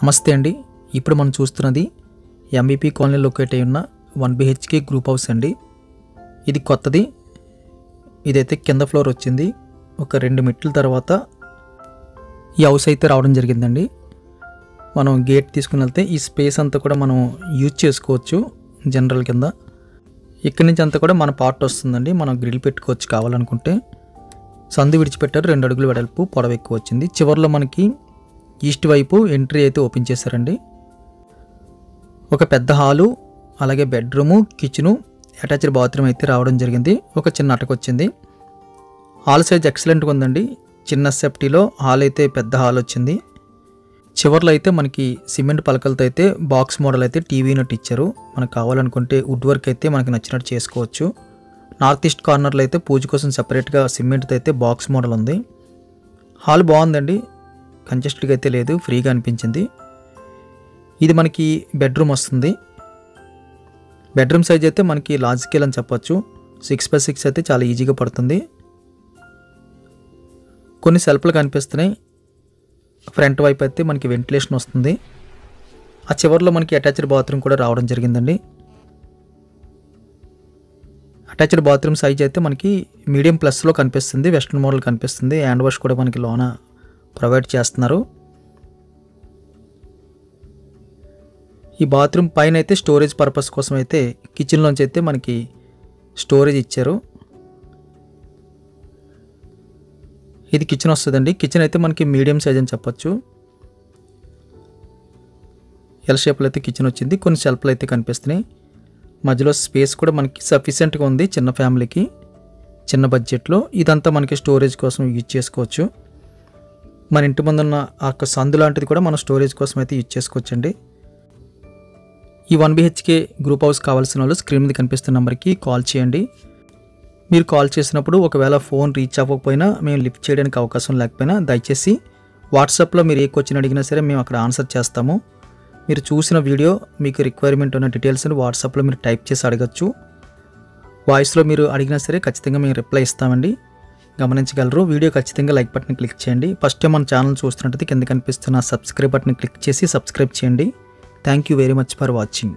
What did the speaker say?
నమస్తే అండి. ఇప్పుడు మనం చూస్తున్నది ఎంబీపీ కాలనీ లొకేట్ అయి ఉన్న 1 BHK గ్రూప్ హౌస్ అండి. ఇది కొత్తది. ఇదైతే కింద ఫ్లోర్ వచ్చింది. ఒక 2 మెట్ల తర్వాత ఈ హౌస్ అయితే రావడం జరిగిందండి. మనం గేట్ తీసుకుని వెళ్తే ఈ స్పేస్ అంతా కూడా మనం యూజ్ చేసుకోవచ్చు జనరల్ కింద. ఇక్కడి నుంచి అంతా కూడా మన పార్ట్ వస్తుందండి. మనం గ్రిల్ పెట్టుకోవచ్చు కావాలనుకుంటే. సందు విడిచిపెట్టారు, 2 అడుగులు వెడల్పు, పొడవు ఎక్కువ వచ్చింది. చివరిలో మనకి ఈస్ట్ వైపు ఎంట్రీ అయితే ఓపెన్ చేశారండి. ఒక పెద్ద హాలు, అలాగే బెడ్రూము, కిచెను, అటాచ్డ్ బాత్రూమ్ అయితే రావడం జరిగింది. ఒక చిన్న అటక వచ్చింది. హాల్ సైజ్ ఎక్సలెంట్గా ఉందండి. చిన్న సెఫ్టీలో హాల్ అయితే పెద్ద హాల్ వచ్చింది. చివర్లో అయితే మనకి సిమెంట్ పలకలతో అయితే బాక్స్ మోడల్ అయితే టీవీ యూనిట్ ఇచ్చారు. మనకు కావాలనుకుంటే వుడ్ వర్క్ అయితే మనకి నచ్చినట్టు చేసుకోవచ్చు. నార్త్ ఈస్ట్ కార్నర్లో అయితే పూజ కోసం సెపరేట్గా సిమెంట్తో అయితే బాక్స్ మోడల్ ఉంది. హాల్ బాగుందండి, కంజెస్టెడ్గా అయితే లేదు, ఫ్రీగా అనిపించింది. ఇది మనకి బెడ్రూమ్ వస్తుంది. బెడ్రూమ్ సైజ్ అయితే మనకి లార్జ్ స్కేల్ అని చెప్పొచ్చు. 6x6 అయితే చాలా ఈజీగా పడుతుంది. కొన్ని సెల్ఫ్లు కనిపిస్తున్నాయి. ఫ్రంట్ వైపు అయితే మనకి వెంటిలేషన్ వస్తుంది. ఆ చివరిలో మనకి అటాచ్డ్ బాత్రూమ్ కూడా రావడం జరిగిందండి. అటాచ్డ్ బాత్రూమ్ సైజ్ అయితే మనకి మీడియం ప్లస్లో కనిపిస్తుంది. వెస్ట్రన్ మోడల్ కనిపిస్తుంది. హ్యాండ్ వాష్ కూడా మనకి లోన ప్రొవైడ్ చేస్తున్నారు. ఈ బాత్రూమ్ పైన అయితే స్టోరేజ్ పర్పస్ కోసం అయితే కిచెన్లోంచి అయితే మనకి స్టోరేజ్ ఇచ్చారు. ఇది కిచెన్ వస్తుందండి. కిచెన్ అయితే మనకి మీడియం సైజ్ అని చెప్పొచ్చు. ఎల్ షేప్లో అయితే కిచెన్ వచ్చింది. కొన్ని షెల్ఫ్లు అయితే కనిపిస్తున్నాయి. మధ్యలో స్పేస్ కూడా మనకి సఫిషియెంట్గా ఉంది చిన్న ఫ్యామిలీకి, చిన్న బడ్జెట్లో. ఇదంతా మనకి స్టోరేజ్ కోసం యూజ్ చేసుకోవచ్చు. మన ఇంటి ముందు ఉన్న ఆ సందు లాంటిది కూడా మనం స్టోరేజ్ కోసం అయితే యూజ్ చేసుకోవచ్చండి. ఈ 1 BHK గ్రూప్ హౌస్ కావాల్సిన వాళ్ళు స్క్రీన్ మీద కనిపిస్తున్న నెంబర్కి కాల్ చేయండి. మీరు కాల్ చేసినప్పుడు ఒకవేళ ఫోన్ రీచ్ అవ్వకపోయినా, మేము లిఫ్ట్ చేయడానికి అవకాశం లేకపోయినా, దయచేసి వాట్సాప్లో మీరు ఏ క్వశ్చన్ అడిగినా సరే మేము అక్కడ ఆన్సర్ చేస్తాము. మీరు చూసిన వీడియో, మీకు రిక్వైర్మెంట్ ఉన్న డీటెయిల్స్ని వాట్సాప్లో మీరు టైప్ చేసి అడగచ్చు. వాయిస్లో మీరు అడిగినా సరే ఖచ్చితంగా మేము రిప్లై ఇస్తామండి. గమనించగలరు. వీడియో ఖచ్చితంగా లైక్ బటన్ క్లిక్ చేయండి. ఫస్ట్ టైం మన ఛానల్ చూస్తున్నట్టయితే కింద కనిపిస్తున్న సబ్స్క్రైబ్ బటన్ క్లిక్ చేసి సబ్స్క్రైబ్ చేయండి. Thank you very much for watching.